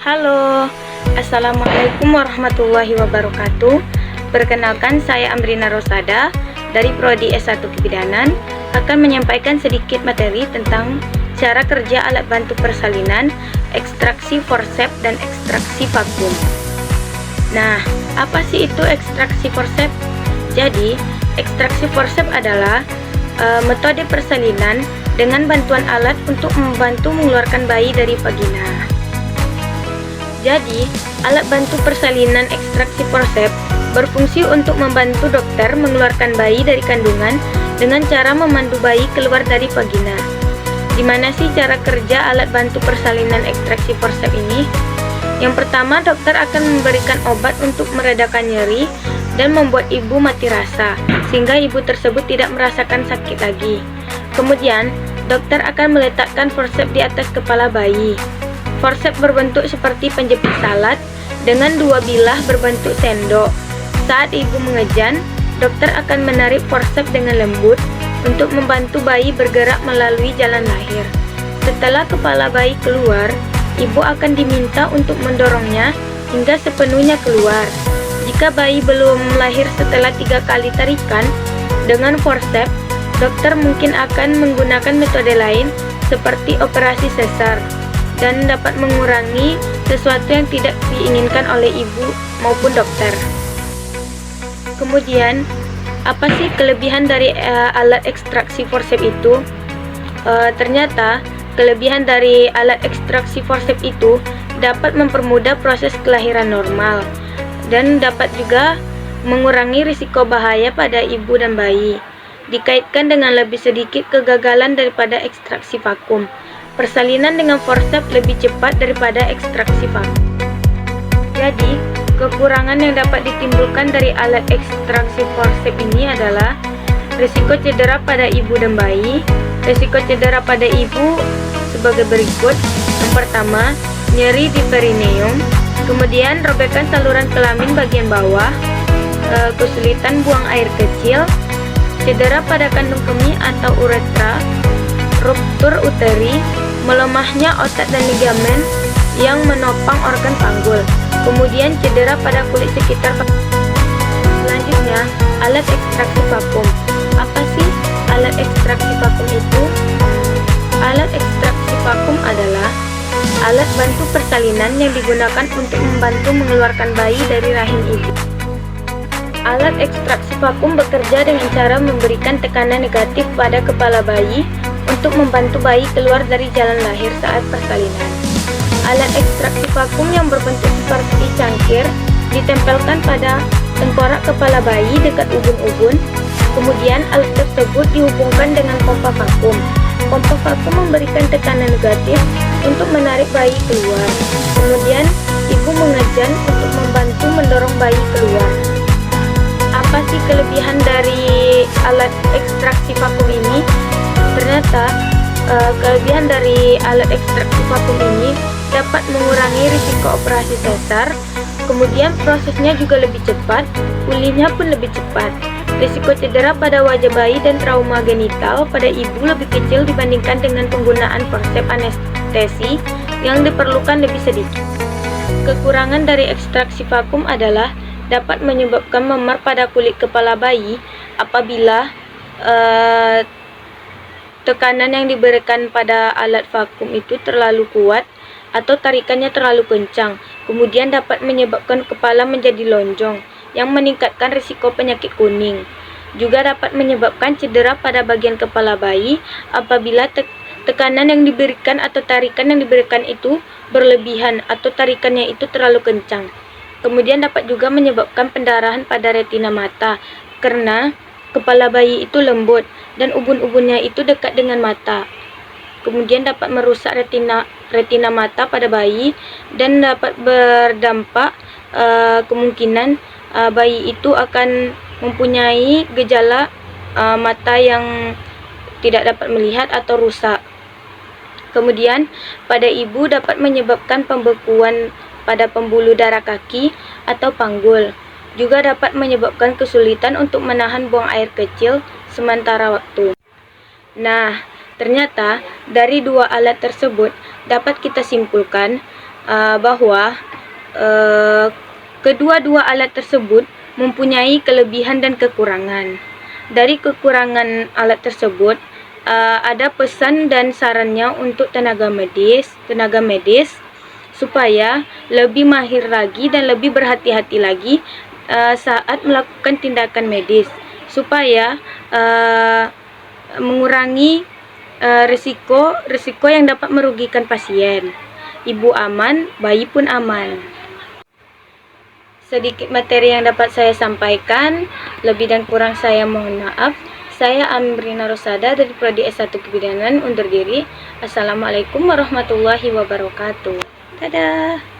Halo, Assalamualaikum warahmatullahi wabarakatuh. Perkenalkan, saya Amrina Rosada dari Prodi S1 Kebidanan akan menyampaikan sedikit materi tentang cara kerja alat bantu persalinan, ekstraksi forceps, dan ekstraksi vakum. Nah, apa sih itu ekstraksi forceps? Jadi, ekstraksi forceps adalah metode persalinan dengan bantuan alat untuk membantu mengeluarkan bayi dari vagina. Jadi, alat bantu persalinan ekstraksi forceps berfungsi untuk membantu dokter mengeluarkan bayi dari kandungan dengan cara memandu bayi keluar dari vagina. Di mana sih cara kerja alat bantu persalinan ekstraksi forceps ini? Yang pertama, dokter akan memberikan obat untuk meredakan nyeri dan membuat ibu mati rasa, sehingga ibu tersebut tidak merasakan sakit lagi. Kemudian, dokter akan meletakkan forceps di atas kepala bayi. Forceps berbentuk seperti penjepit salad dengan dua bilah berbentuk sendok. Saat ibu mengejan, dokter akan menarik forceps dengan lembut untuk membantu bayi bergerak melalui jalan lahir. Setelah kepala bayi keluar, ibu akan diminta untuk mendorongnya hingga sepenuhnya keluar. Jika bayi belum lahir setelah 3 kali tarikan dengan forceps, dokter mungkin akan menggunakan metode lain seperti operasi sesar dan dapat mengurangi sesuatu yang tidak diinginkan oleh ibu maupun dokter. Kemudian, apa sih kelebihan dari alat ekstraksi forceps itu? Ternyata, kelebihan dari alat ekstraksi forceps itu dapat mempermudah proses kelahiran normal dan dapat juga mengurangi risiko bahaya pada ibu dan bayi. Dikaitkan dengan lebih sedikit kegagalan daripada ekstraksi vakum. Persalinan dengan forceps lebih cepat daripada ekstraksi vakum. Jadi, kekurangan yang dapat ditimbulkan dari alat ekstraksi forceps ini adalah risiko cedera pada ibu dan bayi. Risiko cedera pada ibu sebagai berikut. Yang pertama, nyeri di perineum, kemudian robekan saluran kelamin bagian bawah, kesulitan buang air kecil, cedera pada kandung kemih atau uretra, ruptur uteri, melemahnya otot dan ligamen yang menopang organ panggul, kemudian cedera pada kulit sekitar. Selanjutnya, alat ekstraksi vakum. Apa sih alat ekstraksi vakum itu? Alat ekstraksi vakum adalah alat bantu persalinan yang digunakan untuk membantu mengeluarkan bayi dari rahim ibu. Alat ekstraksi vakum bekerja dengan cara memberikan tekanan negatif pada kepala bayi untuk membantu bayi keluar dari jalan lahir saat persalinan. Alat ekstraksi vakum yang berbentuk seperti cangkir ditempelkan pada tengkorak kepala bayi dekat ubun-ubun. Kemudian alat tersebut dihubungkan dengan pompa vakum. Pompa vakum memberikan tekanan negatif untuk menarik bayi keluar. Kemudian ibu mengejan untuk membantu mendorong bayi keluar. Apa sih kelebihan dari alat ekstraksi vakum ini? Ternyata kelebihan dari alat ekstraksi vakum ini dapat mengurangi risiko operasi sesar, kemudian prosesnya juga lebih cepat, pulihnya pun lebih cepat. Risiko cedera pada wajah bayi dan trauma genital pada ibu lebih kecil dibandingkan dengan penggunaan forceps anestesi yang diperlukan lebih sedikit. Kekurangan dari ekstraksi vakum adalah dapat menyebabkan memar pada kulit kepala bayi apabila tekanan yang diberikan pada alat vakum itu terlalu kuat atau tarikannya terlalu kencang. Kemudian dapat menyebabkan kepala menjadi lonjong yang meningkatkan risiko penyakit kuning. Juga dapat menyebabkan cedera pada bagian kepala bayi apabila tekanan yang diberikan atau tarikan yang diberikan itu berlebihan atau tarikannya itu terlalu kencang. Kemudian dapat juga menyebabkan pendarahan pada retina mata karena kepala bayi itu lembut dan ubun-ubunnya itu dekat dengan mata. Kemudian dapat merusak retina mata pada bayi dan dapat berdampak kemungkinan bayi itu akan mempunyai gejala mata yang tidak dapat melihat atau rusak. Kemudian pada ibu dapat menyebabkan pembekuan pada pembuluh darah kaki atau panggul. Juga dapat menyebabkan kesulitan untuk menahan buang air kecil sementara waktu. Nah, ternyata dari dua alat tersebut dapat kita simpulkan bahwa kedua-dua alat tersebut mempunyai kelebihan dan kekurangan. Dari kekurangan alat tersebut, ada pesan dan sarannya untuk tenaga medis supaya lebih mahir lagi dan lebih berhati-hati lagi saat melakukan tindakan medis, supaya mengurangi risiko yang dapat merugikan pasien. Ibu aman, bayi pun aman. Sedikit materi yang dapat saya sampaikan, lebih dan kurang saya mohon maaf. Saya Amrina Rosada dari Prodi S1 Kebidanan undur diri. Assalamualaikum warahmatullahi wabarakatuh. Dadah.